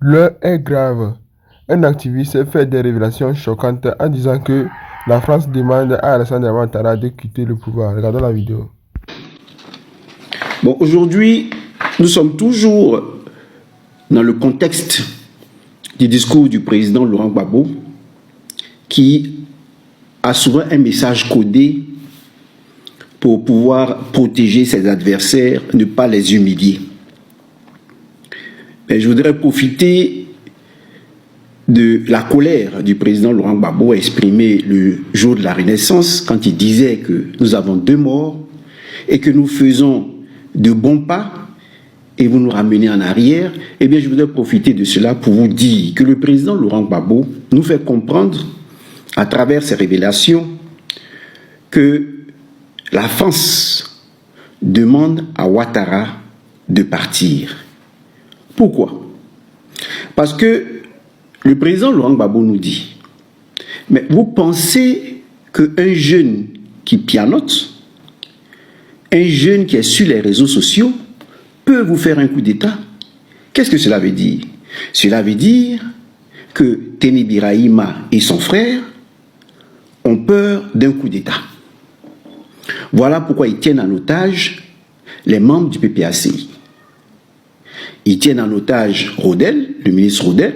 L'heure est grave. Un activiste fait des révélations choquantes en disant que la France demande à Alassane Ouattara de quitter le pouvoir. Regardons la vidéo. Bon, aujourd'hui, nous sommes toujours dans le contexte du discours du président Laurent Gbagbo, qui a souvent un message codé pour pouvoir protéger ses adversaires, ne pas les humilier. Mais je voudrais profiter de la colère du président Laurent Gbagbo exprimée le jour de la Renaissance, quand il disait que nous avons 2 morts et que nous faisons de bons pas et vous nous ramenez en arrière. Eh bien, je voudrais profiter de cela pour vous dire que le président Laurent Gbagbo nous fait comprendre, à travers ses révélations, que la France demande à Ouattara de partir. Pourquoi? Parce que le président Laurent Gbagbo nous dit, mais vous pensez qu'un jeune qui pianote, un jeune qui est sur les réseaux sociaux, peut vous faire un coup d'État? Qu'est-ce que cela veut dire? Cela veut dire que Téné Birahima et son frère ont peur d'un coup d'État. Voilà pourquoi ils tiennent en otage les membres du PPACI. Ils tiennent en otage Rodel, le ministre Rodel,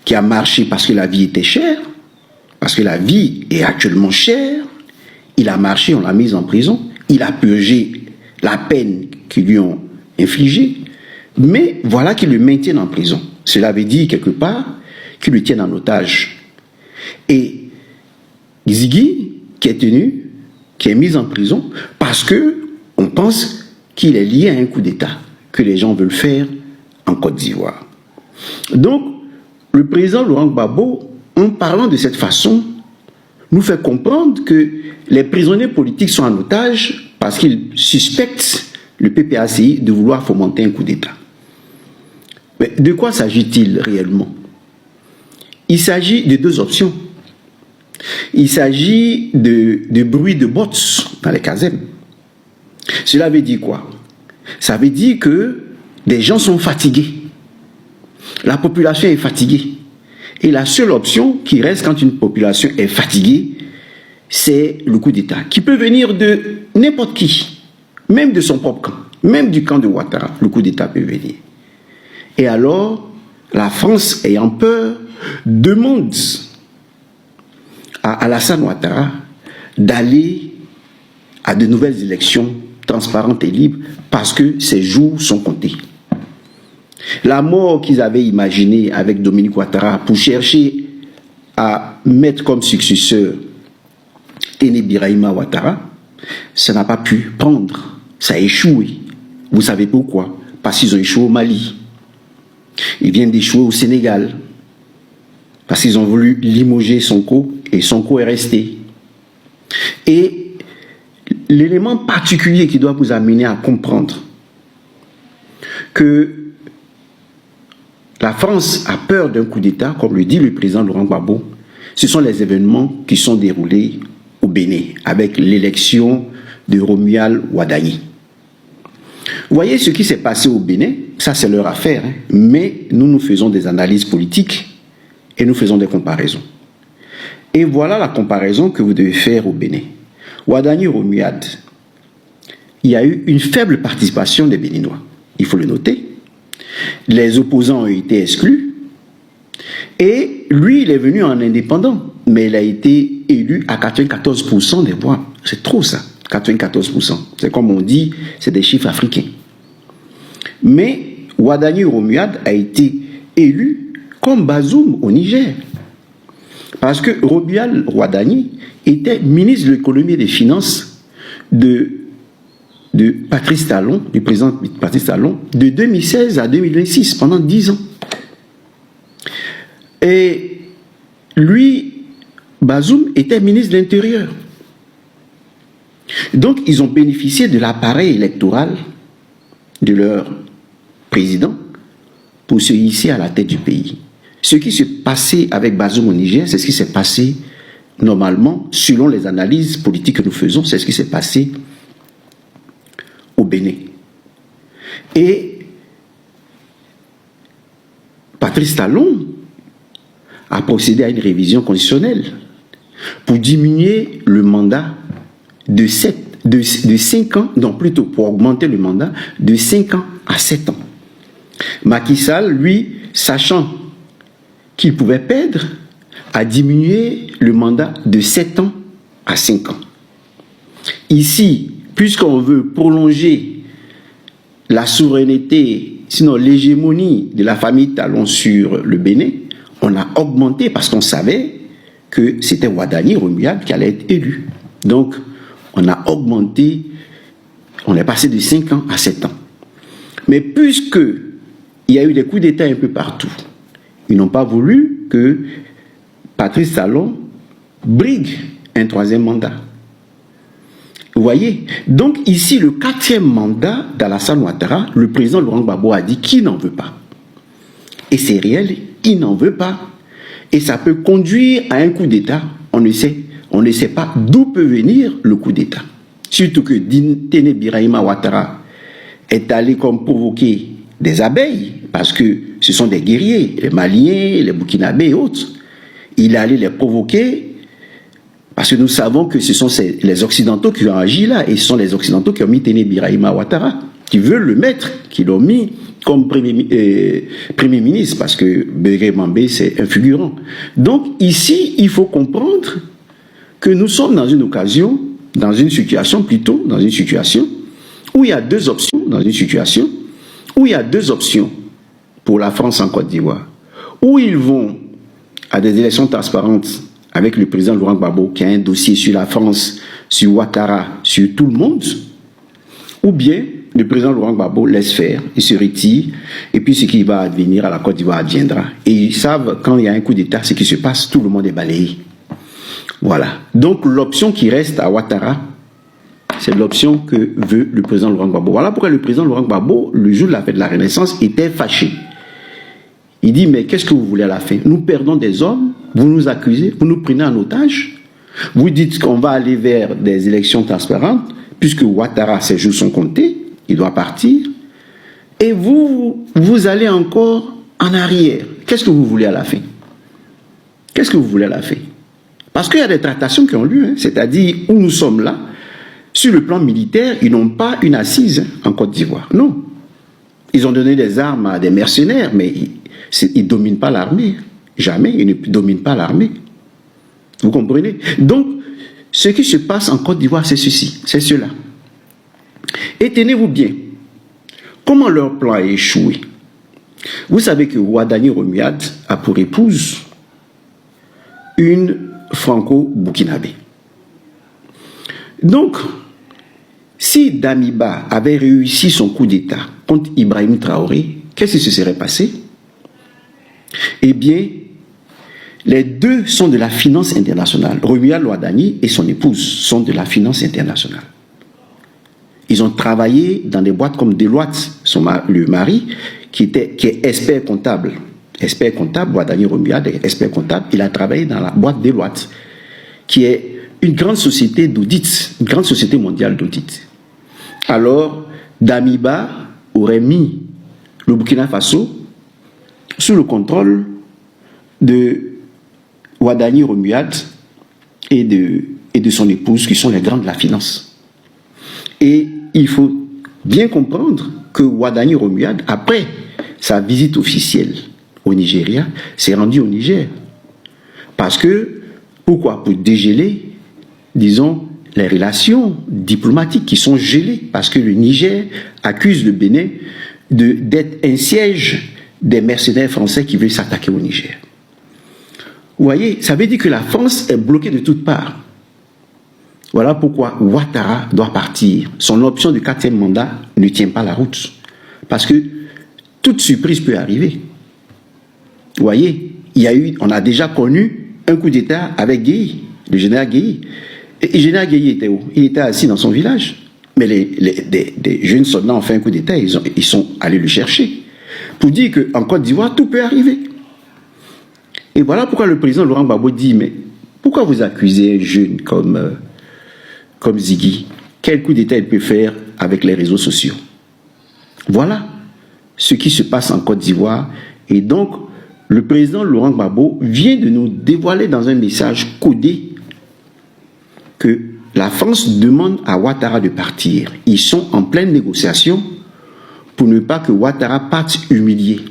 qui a marché parce que la vie était chère, parce que la vie est actuellement chère. Il a marché, on l'a mis en prison, il a purgé la peine qu'ils lui ont infligée, mais voilà qu'ils le maintiennent en prison. Cela veut dire quelque part qu'ils le tiennent en otage. Et Ziggy, qui est mis en prison parce que on pense qu'il est lié à un coup d'État que les gens veulent faire en Côte d'Ivoire. Donc, le président Laurent Gbagbo, en parlant de cette façon, nous fait comprendre que les prisonniers politiques sont en otage parce qu'ils suspectent le PPACI de vouloir fomenter un coup d'État. Mais de quoi s'agit-il réellement? Il s'agit de 2 options. Il s'agit de bruit de bottes dans les casernes. Cela veut dire quoi? Ça veut dire que des gens sont fatigués. La population est fatiguée. Et la seule option qui reste quand une population est fatiguée, c'est le coup d'État, qui peut venir de n'importe qui, même de son propre camp, même du camp de Ouattara, le coup d'État peut venir. Et alors, la France, ayant peur, demande à Alassane Ouattara d'aller à de nouvelles élections transparentes et libres parce que ses jours sont comptés. La mort qu'ils avaient imaginée avec Dominique Ouattara pour chercher à mettre comme successeur Téné Birahima Ouattara, ça n'a pas pu prendre, ça a échoué. Vous savez pourquoi? Parce qu'ils ont échoué au Mali. Ils viennent d'échouer au Sénégal. Parce qu'ils ont voulu limoger Sonko et Sonko est resté. Et l'élément particulier qui doit vous amener à comprendre que la France a peur d'un coup d'État, comme le dit le président Laurent Gbagbo, ce sont les événements qui sont déroulés au Bénin, avec l'élection de Romuald Wadagni. Vous voyez ce qui s'est passé au Bénin, ça c'est leur affaire, hein, mais nous faisons des analyses politiques et nous faisons des comparaisons. Et voilà la comparaison que vous devez faire au Bénin. Wadagni Romuald, il y a eu une faible participation des Béninois, il faut le noter. Les opposants ont été exclus et lui, il est venu en indépendant, mais il a été élu à 94% des voix. C'est trop ça, 94%. C'est comme on dit, c'est des chiffres africains. Mais Wadagni Romuald a été élu comme Bazoum au Niger. Parce que Romuald Wadagni était ministre de l'économie et des finances de Patrice Talon, du président Patrice Talon, de 2016 à 2026, pendant 10 ans. Et lui, Bazoum, était ministre de l'Intérieur. Donc, ils ont bénéficié de l'appareil électoral de leur président pour se hisser à la tête du pays. Ce qui s'est passé avec Bazoum au Niger, c'est ce qui s'est passé normalement, selon les analyses politiques que nous faisons, c'est ce qui s'est passé au Bénin. Et Patrice Talon a procédé à une révision constitutionnelle pour diminuer le mandat de 5 ans, non plutôt pour augmenter le mandat de 5 ans à 7 ans. Macky Sall, lui, sachant qu'il pouvait perdre, a diminué le mandat de 7 ans à 5 ans. Ici, puisqu'on veut prolonger la souveraineté, sinon l'hégémonie de la famille Talon sur le Bénin, on a augmenté parce qu'on savait que c'était Ouadani Remouiad qui allait être élu. Donc, on a augmenté, on est passé de 5 ans à 7 ans. Mais puisque il y a eu des coups d'État un peu partout, ils n'ont pas voulu que Patrice Talon brigue un 3e mandat. Vous voyez? Donc ici, le 4e mandat d'Alassane Ouattara, le président Laurent Gbagbo a dit qu'il n'en veut pas. Et c'est réel, il n'en veut pas. Et ça peut conduire à un coup d'État. On ne sait pas d'où peut venir le coup d'État. Surtout que Tene Birahima Ouattara est allé comme provoquer des abeilles, parce que ce sont des guerriers, les Maliens, les Burkinabés et autres. Il est allé les provoquer parce que nous savons que ce sont les Occidentaux qui ont agi là, et ce sont les Occidentaux qui ont mis Tene Birahima Ouattara, qui veulent le mettre, qui l'ont mis comme Premier ministre, parce que Bégué Mambé, c'est un figurant. Donc ici, il faut comprendre que nous sommes dans une occasion, dans une situation où il y a 2 options, dans une situation où il y a 2 options pour la France en Côte d'Ivoire, où ils vont à des élections transparentes avec le président Laurent Gbagbo qui a un dossier sur la France, sur Ouattara, sur tout le monde, ou bien le président Laurent Gbagbo laisse faire, il se retire, et puis ce qui va advenir à la Côte d'Ivoire adviendra. Et ils savent, quand il y a un coup d'État, ce qui se passe, tout le monde est balayé. Voilà. Donc l'option qui reste à Ouattara, c'est l'option que veut le président Laurent Gbagbo. Voilà pourquoi le président Laurent Gbagbo, le jour de la fête de la Renaissance, était fâché. Il dit, mais qu'est-ce que vous voulez à la fin? Nous perdons des hommes, vous nous accusez, vous nous prenez en otage, vous dites qu'on va aller vers des élections transparentes, puisque Ouattara, ses jours sont comptés, il doit partir, et vous allez encore en arrière. Qu'est-ce que vous voulez à la fin? Qu'est-ce que vous voulez à la fin? Parce qu'il y a des tractations qui ont lieu, c'est-à-dire où nous sommes là, sur le plan militaire, ils n'ont pas une assise en Côte d'Ivoire. Non. Ils ont donné des armes à des mercenaires, mais ils ne dominent pas l'armée. Jamais, ils ne dominent pas l'armée. Vous comprenez? Donc, ce qui se passe en Côte d'Ivoire, c'est ceci, c'est cela. Et tenez-vous bien, comment leur plan a échoué? Vous savez que Ouadani Remouiad a pour épouse une franco-burkinabé. Donc, si Damiba avait réussi son coup d'État contre Ibrahim Traoré, qu'est-ce qui se serait passé? Eh bien, les deux sont de la finance internationale. Remouiad Ouadani et son épouse sont de la finance internationale. Ils ont travaillé dans des boîtes comme Deloitte, le mari, qui est expert comptable. Expert comptable, Ouadani Remouiad est expert comptable. Il a travaillé dans la boîte Deloitte, qui est une grande société d'audit, une grande société mondiale d'audit. Alors, Damiba aurait mis le Burkina Faso sous le contrôle de Ouadani Remouiad et de son épouse, qui sont les grands de la finance. Et il faut bien comprendre que Ouadani Remouiad, après sa visite officielle au Nigeria, s'est rendu au Niger. Parce que, pourquoi? Pour dégeler, disons, les relations diplomatiques qui sont gelées, parce que le Niger accuse le Bénin d'être un siège des mercenaires français qui veulent s'attaquer au Niger. Vous voyez, ça veut dire que la France est bloquée de toutes parts. Voilà pourquoi Ouattara doit partir. Son option de 4e mandat ne tient pas la route. Parce que toute surprise peut arriver. Vous voyez, on a déjà connu un coup d'État avec Guéhi, le général Guéhi. Et le général Guéhi était où? Il était assis dans son village. Mais des jeunes soldats ont fait un coup d'État, ils sont allés le chercher. Pour dire qu'en Côte d'Ivoire, tout peut arriver. Et voilà pourquoi le président Laurent Gbagbo dit, mais pourquoi vous accusez un jeune comme Ziggy? Quel coup d'État il peut faire avec les réseaux sociaux? Voilà ce qui se passe en Côte d'Ivoire. Et donc, le président Laurent Gbagbo vient de nous dévoiler dans un message codé que la France demande à Ouattara de partir. Ils sont en pleine négociation pour ne pas que Ouattara parte humilié.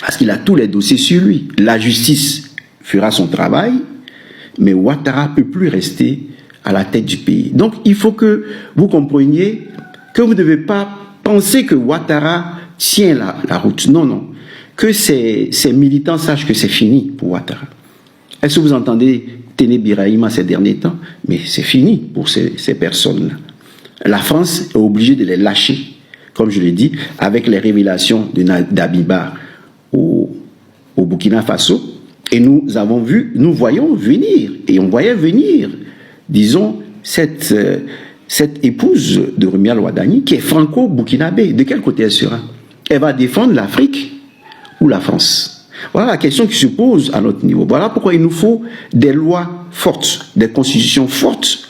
Parce qu'il a tous les dossiers sur lui. La justice fera son travail, mais Ouattara ne peut plus rester à la tête du pays. Donc il faut que vous compreniez que vous ne devez pas penser que Ouattara tient la route. Non, non. Que ces militants sachent que c'est fini pour Ouattara. Est-ce que vous entendez Téné Birahima ces derniers temps? Mais c'est fini pour ces personnes-là. La France est obligée de les lâcher, comme je l'ai dit, avec les révélations d'Abiba au Burkina Faso. Et nous voyons venir, et on voyait venir, disons, cette épouse de Rumia Louadani, qui est franco-burkinabé. De quel côté elle sera? Elle va défendre l'Afrique ou la France? Voilà la question qui se pose à notre niveau. Voilà pourquoi il nous faut des lois fortes, des constitutions fortes,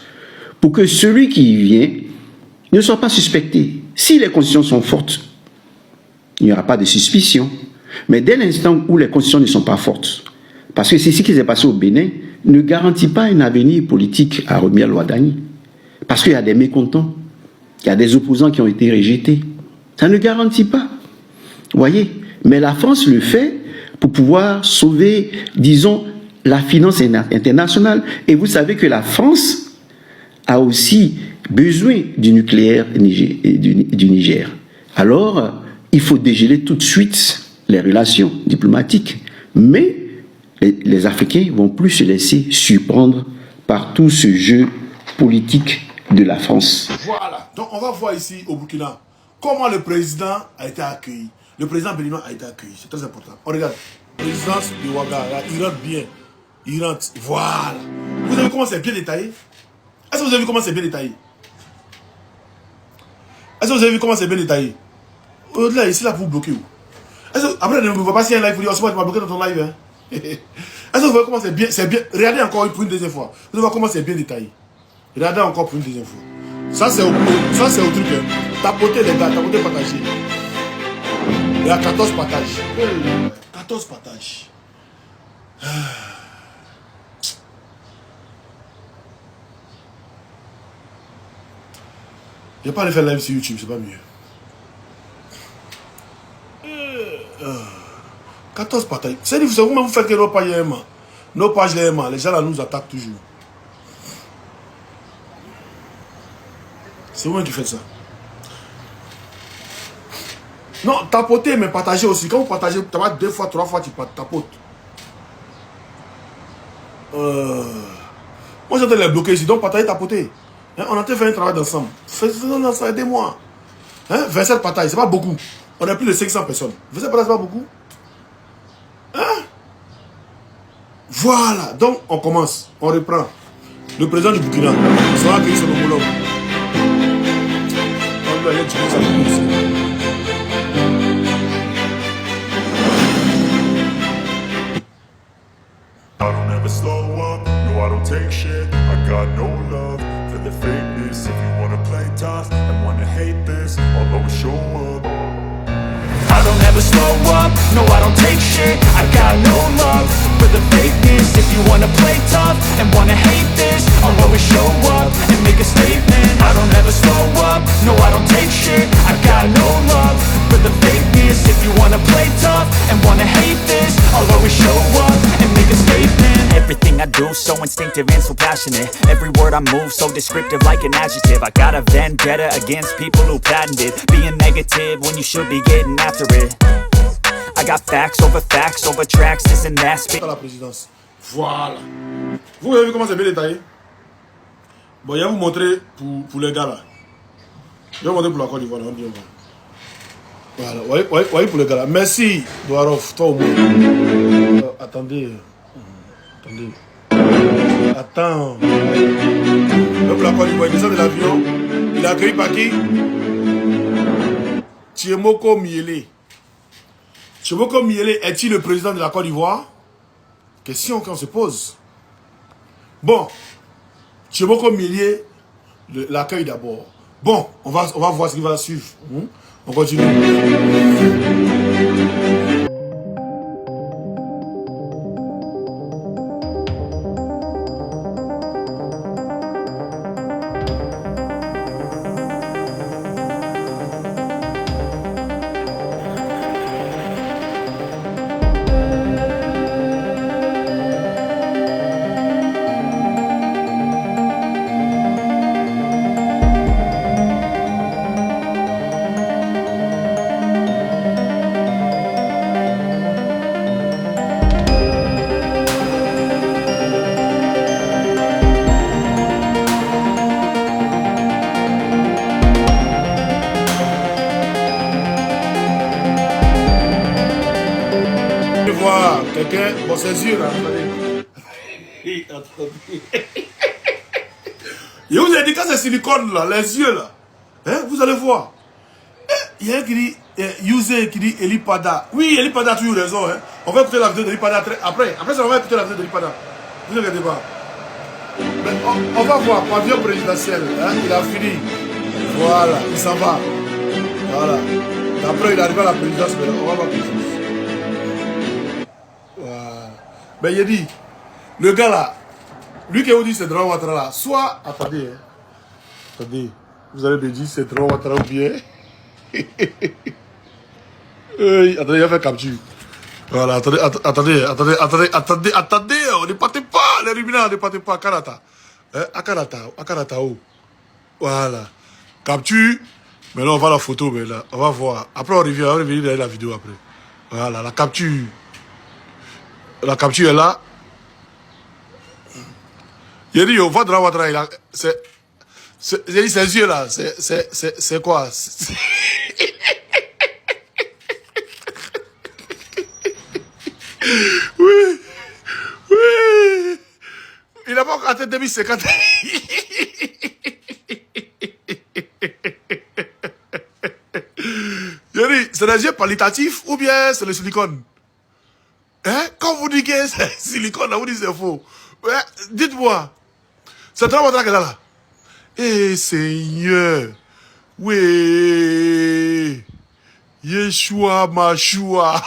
pour que celui qui vient ne soit pas suspecté. Si les constitutions sont fortes, il n'y aura pas de suspicion. Mais dès l'instant où les constitutions ne sont pas fortes, parce que c'est ce qui s'est passé au Bénin, ne garantit pas un avenir politique à Rumia Louadani. Parce qu'il y a des mécontents, il y a des opposants qui ont été rejetés. Ça ne garantit pas. Vous voyez? Mais la France le fait pour pouvoir sauver, disons, la finance internationale. Et vous savez que la France a aussi besoin du nucléaire du Niger. Alors, il faut dégeler tout de suite les relations diplomatiques. Mais les Africains ne vont plus se laisser surprendre par tout ce jeu politique de la France. Voilà. Donc, on va voir ici au Burkina comment le président a été accueilli. Le président béninois a été accueilli. C'est très important. On regarde. Présidence de Ouattara. Il rentre bien. Il rentre. Voilà. Vous avez vu comment c'est bien détaillé? Est-ce que vous avez vu comment c'est bien détaillé? Est-ce que vous avez vu comment c'est bien détaillé? Là, ici, là, pour vous bloquer où? Après, ne me voit pas si un live pour dire, oh, c'est moi, tu m'as bloqué dans ton live. Hein? Est-ce que vous voyez comment c'est bien? Regardez encore pour une deuxième fois. Vous allez voir comment c'est bien détaillé. Regardez encore pour une deuxième fois. Ça, c'est au truc. Hein. Tapotez, les gars. Tapotez, partagez. Il y a 14 partages. 14 partages. Je vais pas aller faire live sur YouTube, c'est pas mieux. 14 partages. C'est difficile, vous faites que nos pages aiment. Nos pages aiment. Les gens là nous attaquent toujours. C'est vous qui faites ça. Non, tapotez, mais partagez aussi. Quand vous partagez, tu vas 2 fois, 3 fois, tu tapotes. Moi, j'entends les bloquer ici. Donc, partagez, tapotez. Hein, on a fait un travail d'ensemble. Faisons ça, aidez-moi. Hein, 27 partages, c'est pas beaucoup. On a plus de 500 personnes. 27 partages, c'est pas beaucoup. Hein? Voilà. Donc, on commence. On reprend. Le président du Burkina sera accueilli son homologue. On doit aller tuer ça. I don't ever slow up, no I don't take shit. I got no love for the fakeness. If you wanna play tough and wanna hate this, I'll always show up. I don't ever slow up, no I don't take shit. I got no love for the fakeness. If you wanna play tough and wanna hate this, I'll always show up and make a statement. I don't ever slow up, no I don't take shit. I got no love for the fakeness. If you wanna play tough and wanna hate this, I'll always show up and make a statement. Everything I do so instinctive and so passionate. Every word I move so descriptive like an adjective. I got a vendetta against people who patented being negative when you should be getting after it. I got facts over tracks, this and that. La présidence. Voilà. Vous avez vu comment c'est bien détaillé? Bon, je vais vous montrer pour les gars là. Je vais vous montrer pour la Côte d'Ivoire. Voilà, voyez pour les gars là. Merci, Douarov, toi au moins. Attendez. Attends. Le pour la Côte d'Ivoire, il descend de l'avion. Il est accueilli par qui? Tchemoko Miele. Tchemoko Miele est-il le président de la Côte d'Ivoire? Question qu'on se pose. Bon, Tchemoko Miele l'accueille d'abord. Bon, on va voir ce qui va suivre. On continue. de voir quelqu'un, bon, ses yeux là, attendez. Je vous ai dit, quand c'est silicone là, les yeux là, hein, vous allez voir. Il y a un qui dit, Yusé qui dit Elipada. Oui, Elipada a toujours raison. Hein. On va écouter la vidéo d'Elipada après. Après ça, on va écouter la vidéo d'Elipada. Vous ne regardez pas. Mais on va voir, pavillon présidentiel. Hein, il a fini. Voilà, il s'en va. Voilà. Après, il arrive à la présidence. On va voir quelque chose. Voilà. Mais il a dit, le gars là, lui qui vous dit c'est Draman Ouattara là, soit, attendez, hein. Attendez, vous allez me dire c'est Draman Ouattara ou bien. Attendez, il a fait capture. Voilà, attendez, on ne partez pas, les ruminants, on ne partez pas, Akarata. Akarata, oh. Voilà. Capture. Maintenant, on va la photo, mais là, on va voir. Après, on revient dans la vidéo après. Voilà, la capture. La capture est là. Il a dit, on va dans la Ouattara, ses yeux là, c'est quoi? Oui. Il n'a pas encore atteint 2050. C'est des yeux palliatifs ou bien c'est le silicone? Hein? Quand vous dites que c'est silicone, vous dites que c'est faux. Ouais, dites-moi. C'est Draman Ouattara qui est là. Eh Seigneur. Oui. Yeshua Mashua.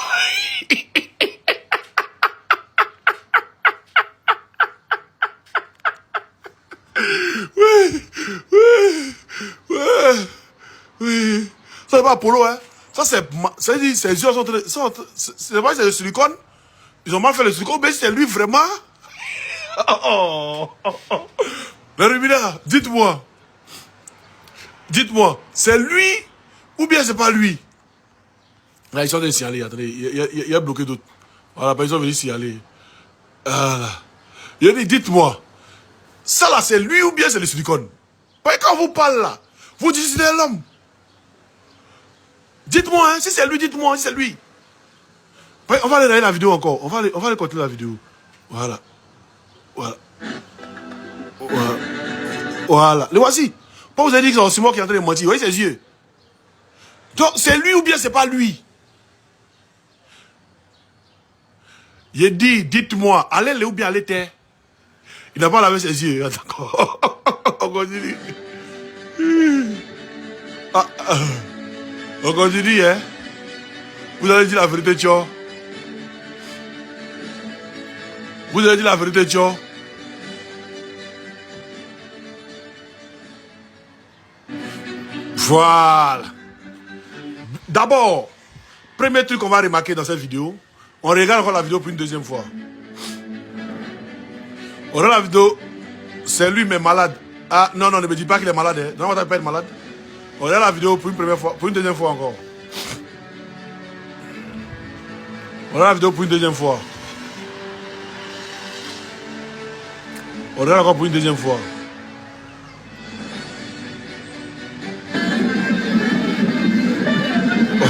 Oui. Ça c'est pas Apollo, hein. Ça c'est dit, ses yeux c'est pas c'est le silicone. Ils ont mal fait le silicone, mais c'est lui vraiment. Le Rumina, dites-moi, c'est lui ou bien c'est pas lui? Là, ils sont venus s'y aller, attendez, il y a bloqué d'autres. Voilà, ils sont venus s'y aller. Voilà. Il a dit, dites-moi, ça là c'est lui ou bien c'est le silicone? Parce que quand vous parlez là, vous dites c'est l'homme. Dites-moi, hein, si c'est lui, dites-moi, si c'est lui. On va aller dans la vidéo encore, on va aller continuer la vidéo. Voilà. Voilà. Le voici. Pas vous avez dit que c'est Osimo qui est en train de mentir. Vous voyez ses yeux. Donc, c'est lui ou bien c'est pas lui? Il dit, dites-moi, allez ou bien allez terre. Il n'a pas lavé ses yeux. D'accord. On continue. On continue, hein. Vous allez dire la vérité, tio. Vous allez dire la vérité, tio. Voilà. D'abord, premier truc qu'on va remarquer dans cette vidéo, on regarde encore la vidéo pour une deuxième fois. On regarde la vidéo, c'est lui mais malade. Ah non, ne me dis pas qu'il est malade. Hein. Non, on va pas être malade. On regarde la vidéo pour une première fois, pour une deuxième fois encore. On regarde la vidéo pour une deuxième fois. On regarde encore pour une deuxième fois.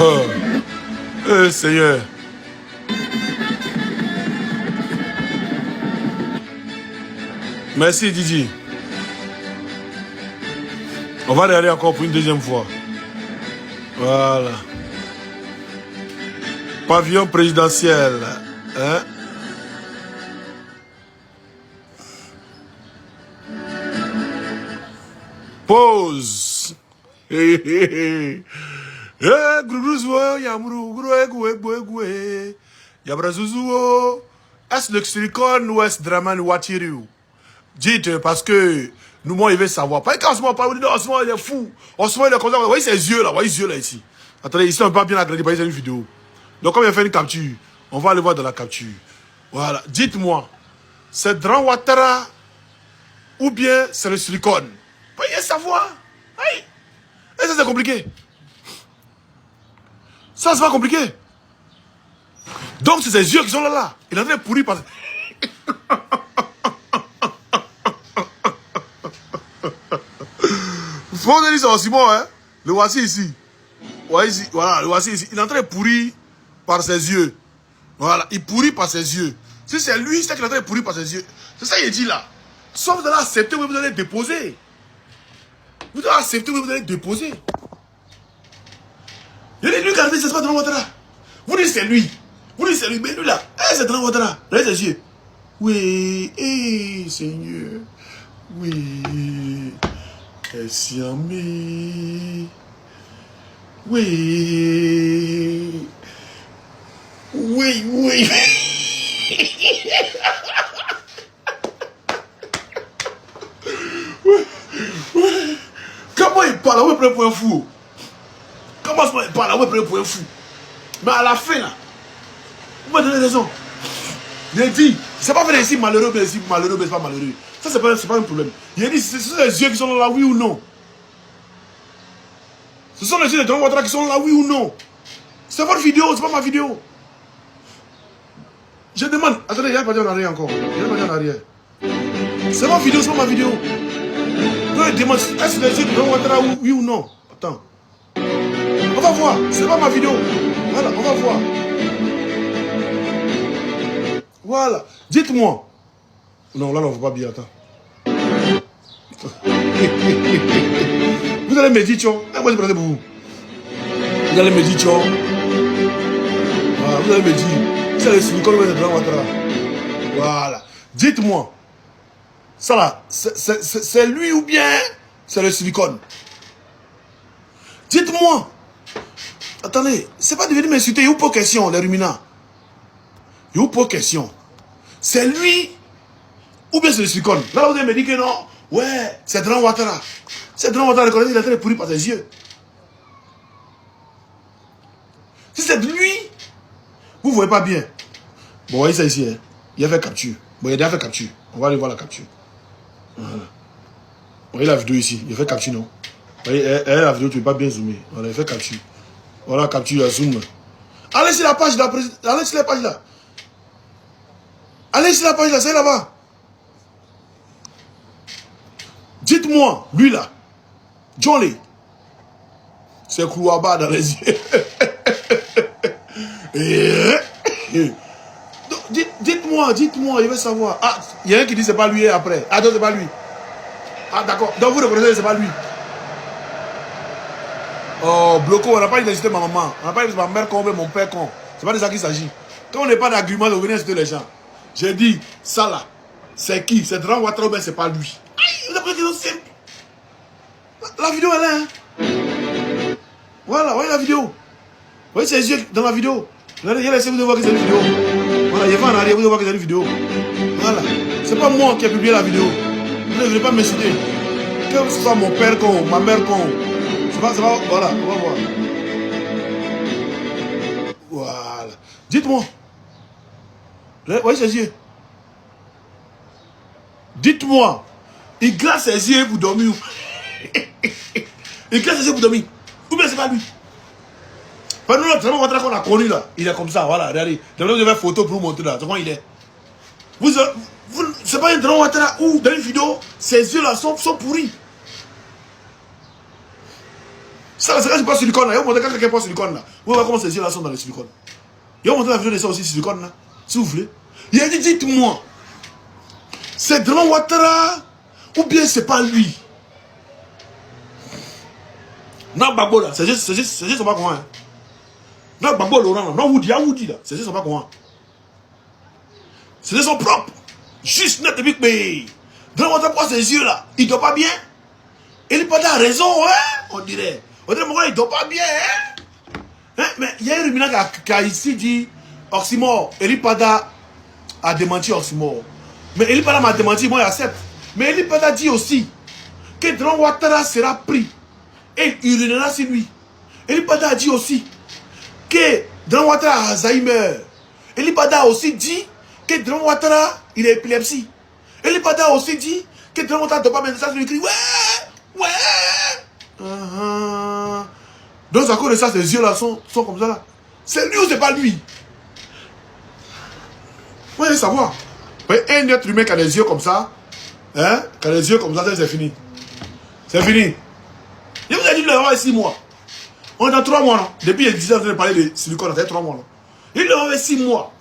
Oh, Seigneur. Merci Didi. On va regarder encore pour une deuxième fois. Voilà. Pavillon présidentiel. Hein? Pause. Est-ce le silicone ou est-ce Draman Ouattara? Dites parce que nous moi il veut savoir. Pas qu'en ce moment pas non, en ce moment il est fou. En ce moment il est comme ça. Vous voyez ses yeux là, vous voyez ses yeux là ici. Attendez, ici on ne peut pas bien agrandi, c'est une vidéo. Donc comme il a fait une capture, on va aller voir dans la capture. Voilà, dites-moi, c'est Draman Ouattara ou bien c'est le silicone? Vous voyez savoir. Aïe. Et ça c'est compliqué. Ça c'est pas compliqué. Donc c'est ses yeux qui sont là. Il est en train de pourrir par... Faut dire ça aussi bon, hein. Le voici ici. Ouais, ici. Voilà, le voici ici. Il est en train de pourrir par ses yeux. Voilà, il pourrit par ses yeux. Si c'est lui, c'est qu'il attend de pourrir par ses yeux. C'est ça qu'il dit là. Soit vous allez accepter ou vous allez déposer. Vous allez accepter ou vous allez déposer. Il dit lui, regardez, c'est pas Draman Ouattara. Vous dites c'est lui. Vous dites c'est lui, mais lui là, c'est Draman Ouattara. Regardez ses yeux. Oui, Seigneur. Oui. Siamé. Oui. Oui, oui. Comment il parle, on est point fou. Comment il parle, on est point fou. Mais à la fin là, vous me donnez raison. Il dit, c'est pas vrai ici malheureux, mais ici malheureux, mais c'est pas malheureux. Ça c'est pas un problème. Il dit, ce sont les yeux qui sont là, oui ou non. Ce sont les yeux de Draman Ouattara qui sont là, oui ou non. C'est votre vidéo, c'est pas ma vidéo. Je demande, attendez, il n'y a pas dit en arrière encore. Il n'y a pas dit en arrière. C'est ma vidéo, c'est pas ma vidéo. Donc je demande, est-ce que les yeux de Draman Ouattara, oui ou non? Attends. On va voir, c'est pas ma vidéo. Voilà, on va voir. Voilà, dites-moi. Non, là, on ne va pas bien, attends. Vous allez me dire, tchon. Moi, je prends pour vous. Vous allez me dire, tchon. Voilà, vous allez me dire. C'est le silicone de Draman Ouattara. Voilà. Dites-moi. Ça là, c'est lui ou bien c'est le silicone? Dites-moi. Attendez, c'est pas de venir m'insulter. Il y a pas question, les ruminants. Il y a pas question. C'est lui ou bien c'est le silicone? Là, vous allez me dire que non. Ouais, c'est Draman Ouattara. C'est Draman Ouattara, il est en train de pourrir par ses yeux. Si c'est lui, vous ne voyez pas bien. Bon, voyez ça ici. Hein. Il a fait capture. Bon, il a déjà fait capture. On va aller voir la capture. Voilà. Vous voyez la vidéo ici. Il a fait capture, non? Vous voyez, la vidéo, tu ne peux pas bien zoomer. Voilà, il a fait capture. Voilà, capture, il a zoom. Allez sur la page là. Allez sur la page là. Allez sur la page là, c'est là-bas. Dites-moi, lui là. Johnny. C'est Kouaba dans les yeux. Dites-moi, il veut savoir. Ah, il y a un qui dit c'est pas lui et après. Ah, donc c'est pas lui. Ah, d'accord. Donc vous reconnaissez que c'est pas lui. Oh, bloco, on n'a pas insulté ma maman. On n'a pas insulté ma mère con, mon père con. C'est pas de ça qu'il s'agit. Quand on n'est pas d'argument, on vient insulter les gens. J'ai dit, ça là, c'est qui? C'est Draman Ouattara ou bien c'est pas lui? Aïe, la question simple. La vidéo elle est, hein. Voilà, voyez la vidéo. Vous voyez ses yeux dans la vidéo. Regardez, laissez vous voir que c'est une vidéo. Voilà, il y a en arrière, vous voir que c'est une vidéo. Voilà. C'est pas moi qui ai publié la vidéo. Vous ne voulez pas m'insulter. Que ce soit mon père con, ma mère con. C'est pas, voilà, on va voir. Voilà. Dites-moi. Vous voyez ses yeux. Dites-moi. Il glace ses yeux pour dormir. Il glace ses yeux pour dormir. Ou bien c'est pas lui. Pendant le Draman Ouattara qu'on a connu là, il est comme ça, voilà, regardez. Vous avez une photo pour vous montrer là, c'est comment il est. C'est pas un Draman Ouattara où, dans une vidéo, ses yeux là sont pourris. Ça, c'est quand je passe silicone là, il va montrer quand quelqu'un passe silicone là. Vous voyez comment ses yeux là sont dans le silicone. Il va montrer la vidéo de ça aussi, silicone là, si vous voulez. Il a dit, dites-moi, c'est Draman Ouattara ou bien c'est pas lui? Non, Babo là, ses yeux sont pas comment, hein. Non, Babo Laurent là, non, Woody là, ses yeux sont pas comment. Ses yeux sont propres. Juste net et mais Draman Ouattara pour ses yeux là, il dort pas bien. Il pas a raison, hein, on dirait. On dirait, mon gars, il dort pas bien, hein. Mais il y a un ruminant qui a ici dit Oxymore. Elipada a démenti Oxymore. Mais Elipada m'a démenti, moi j'accepte. Mais Elipada dit aussi que Draman Ouattara sera pris et il urinera sur lui. Elipada a dit aussi que Draman Ouattara a Alzheimer. Elipada a aussi dit que Draman Ouattara il a épilepsie. Elipada a aussi dit que Draman Ouattara ne doit pas mettre ça sur le cri. Ouais. Donc à cause de ça, ses yeux là sont comme ça là. C'est lui ou c'est pas lui? Vous voyez savoir. Un être humain qui a des yeux comme ça, hein, qui a des yeux comme ça, c'est fini. C'est fini. Je vous ai dit de l'avoir 6 mois. On est dans 3 mois, non? Depuis il est 10 ans de parler de silicone, ça fait 3 mois, non? Il l'a 6 mois.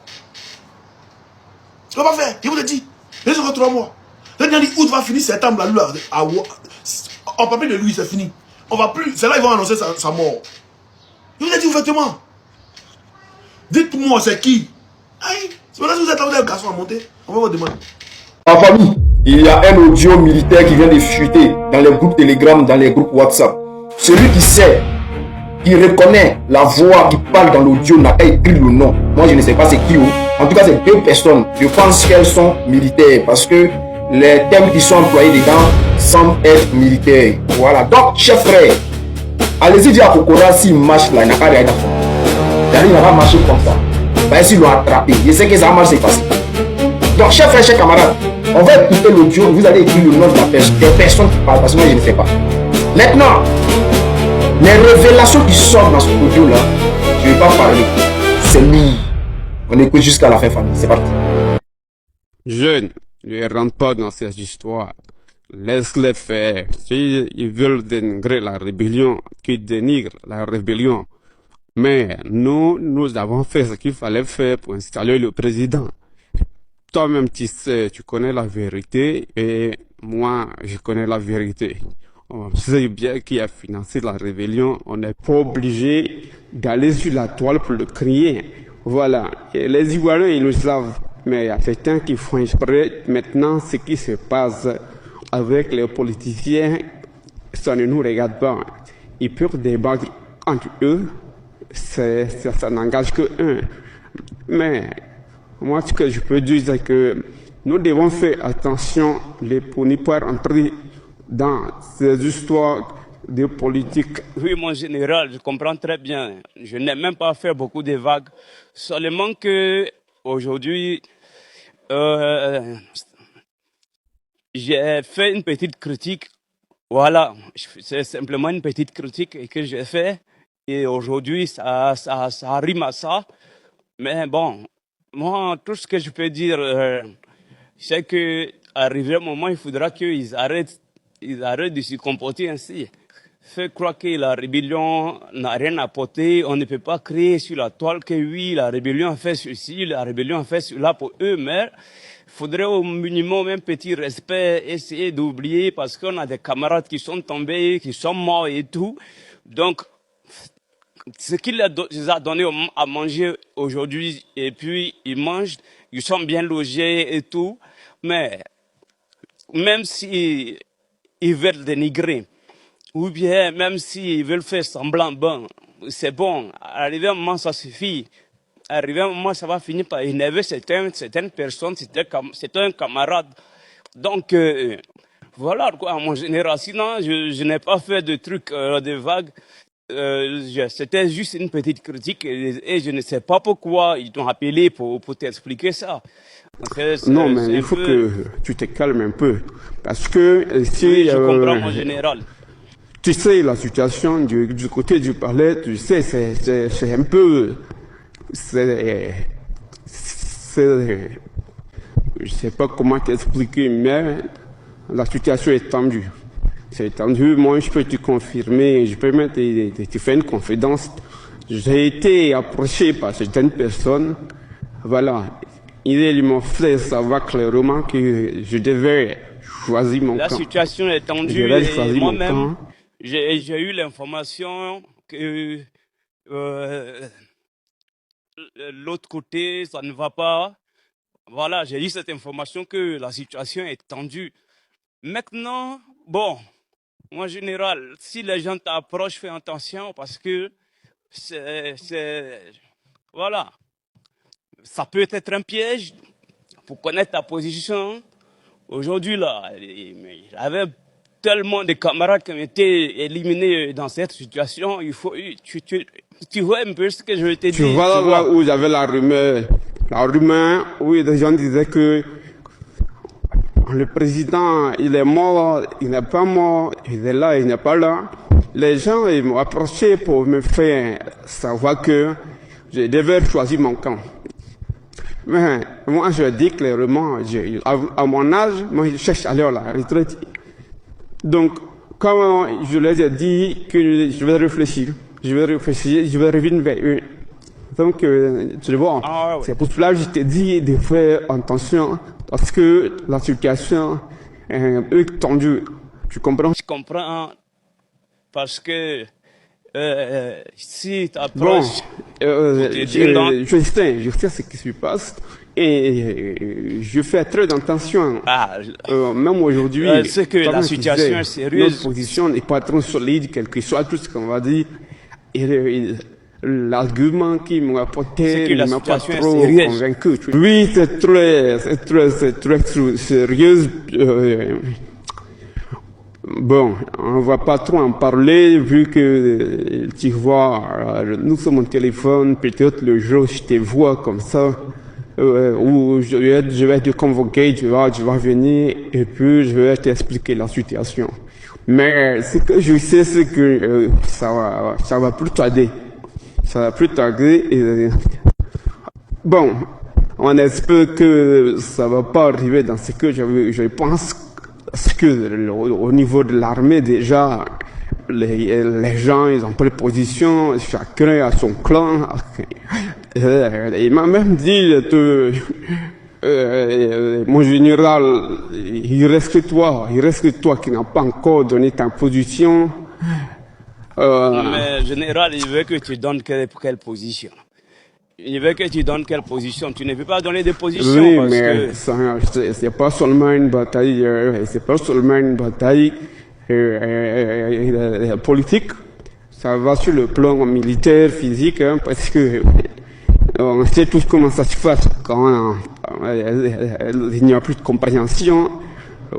Tu ne peux pas faire, je vous le dis. Il reste encore 3 mois. Là, août va finir, septembre, là, on parle plus de lui, c'est fini. On va plus, c'est là qu'ils vont annoncer sa mort. Je vous ai dit ouvertement. Dites-moi, c'est qui? Aïe, c'est maintenant que vous attendez un garçon à monter, on va vous demander. En famille, il y a un audio militaire qui vient de fuiter dans les groupes Telegram, dans les groupes WhatsApp. Celui qui sait, qui reconnaît la voix qui parle dans l'audio n'a pas écrit le nom. Moi, je ne sais pas c'est qui. En tout cas, c'est 2 personnes. Je pense qu'elles sont militaires parce que les termes qui sont employés dedans semblent être militaires. Voilà. Donc, chef frère, allez-y dire à Kokora s'il marche là, il n'a pas rien à faire. Il n'a pas marché comme ça. Ben, s'ils l'ont attrapé, je sais que ça marche, c'est passé. Donc, chef frère, chers camarades, on va écouter l'audio. Vous allez écrire le nom de la personne, des personnes qui parlent parce que moi, je ne sais pas. Maintenant, les révélations qui sortent dans ce audio-là, je ne vais pas parler. C'est lui. On écoute jusqu'à la fin, famille. C'est parti. Jeunes, ne rentre pas dans cette histoire. Laisse-les faire. S'ils veulent dénigrer la rébellion, qu'ils dénigrent la rébellion. Mais nous avons fait ce qu'il fallait faire pour installer le président. Toi-même, tu sais, tu connais la vérité et moi, je connais la vérité. On sait bien qui a financé la rébellion. On n'est pas obligé d'aller sur la toile pour le crier. Voilà. Et les Ivoiriens, ils le savent. Mais il y a certains qui font exprès. Maintenant, ce qui se passe avec les politiciens, ça ne nous regarde pas. Ils peuvent débattre entre eux. Ça n'engage que eux. Mais moi, ce que je peux dire, c'est que nous devons faire attention pour ne pas rentrer dans ces histoires de politique. Oui, mon général, je comprends très bien. Je n'ai même pas fait beaucoup de vagues. Seulement que aujourd'hui, j'ai fait une petite critique. Voilà, c'est simplement une petite critique que j'ai fait. Et aujourd'hui, ça rime à ça. Mais bon, moi, tout ce que je peux dire, c'est qu'arrivé un moment, il faudra qu'ils arrêtent de se comporter ainsi. Fait croire que la rébellion n'a rien apporté. On ne peut pas créer sur la toile que oui, la rébellion a fait ceci, la rébellion a fait cela pour eux, mais il faudrait au minimum un petit respect, essayer d'oublier parce qu'on a des camarades qui sont tombés, qui sont morts et tout. Donc, ce qu'il les a donné à manger aujourd'hui, et puis ils mangent, ils sont bien logés et tout, mais même si ils veulent dénigrer, ou bien même s'ils veulent faire semblant, bon, c'est bon, arrivé un moment ça suffit, arrivé un moment ça va finir par énerver certaines personnes, c'est un camarade. Donc voilà quoi, mon général, sinon je n'ai pas fait de trucs, de vagues. C'était juste une petite critique et je ne sais pas pourquoi ils t'ont appelé pour t'expliquer ça. Non, mais il faut que tu te calmes un peu. Parce que si... Oui, je comprends, mon général. Tu sais, la situation du côté du palais, tu sais, c'est un peu... Je sais pas comment t'expliquer, mais la situation est tendue. C'est tendu, moi je peux te confirmer, je peux même te faire une confidence. J'ai été approché par certaines personnes, voilà, ils m'ont fait savoir clairement que je devais choisir mon camp. La situation est tendue et moi-même, j'ai eu l'information que l'autre côté, ça ne va pas. Voilà, j'ai eu cette information que la situation est tendue. Maintenant, bon... Moi, en général, si les gens t'approchent, fais attention parce que voilà, ça peut être un piège pour connaître ta position. Aujourd'hui, là, il y avait tellement de camarades qui ont été éliminés dans cette situation. Il faut, tu vois un peu ce que je veux te dire. Tu vois là où j'avais la rumeur où les gens disaient que le président, il est mort, il n'est pas mort, il est là, il n'est pas là. Les gens, ils m'ont approché pour me faire savoir que je devais choisir mon camp. Mais moi, je dis clairement, à mon âge, moi, je cherche à aller à la retraite. Donc, quand je les ai dit que je vais réfléchir, je vais revenir vers eux. Donc, tu le vois, Ah ouais. c'est pour cela que je t'ai dit de faire attention parce que la situation est un peu tendue. Tu comprends? Je comprends parce que si tu Bon, approches, je sais ce qui se passe et je fais très attention. Même aujourd'hui, c'est que la situation est sérieuse. Notre position n'est pas trop solide, quel que soit tout ce qu'on va dire. Et l'argument qui m'a apporté ne m'a pas trop convaincu. Oui, c'est très sérieux. Bon, on va pas trop en parler vu que tu vois, nous sommes au téléphone, peut-être le jour où je te vois comme ça, où je vais te convoquer, tu vas venir et puis je vais t'expliquer la situation. Mais ce que je sais, c'est que ça va plus tarder. Ça va plus tarder. Bon, on espère que ça va pas arriver dans ce que je pense. Parce que au niveau de l'armée, déjà, les gens, ils ont pris position, chacun a son clan. Il m'a même dit, mon général, il reste que toi qui n'as pas encore donné ta position. Mais général, il veut que tu donnes quelle position? Il veut que tu donnes quelle position? Tu ne peux pas donner de position oui, parce mais que... c'est pas seulement une bataille, politique. Ça va sur le plan militaire, physique, hein, parce que on sait tous comment ça se passe quand il n'y a plus de compréhension.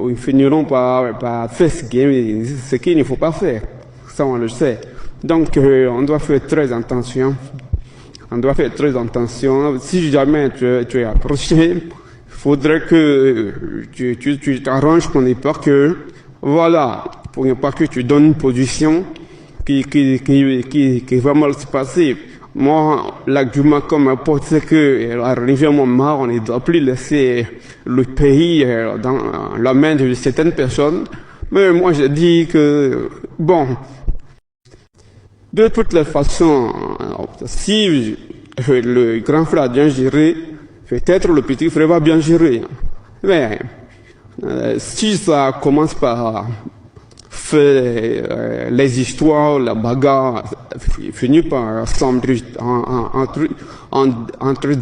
Ils finiront par faire ce qu'il ne faut pas faire. Ça, on le sait. Donc, on doit faire très attention. Si jamais tu es approché, il faudrait que tu t'arranges pour ne pas que, pour ne pas que tu donnes une position qui va mal se passer. Moi, l'argument qu'on m'apporte, c'est que, arrivé à un moment, on ne doit plus laisser le pays dans la main de certaines personnes. Mais moi, je dis que, bon, de toutes les façons, si le grand frère a bien géré, peut-être le petit frère va bien gérer. Mais si ça commence par faire les histoires, la bagarre, finit par s'embrouiller entre deux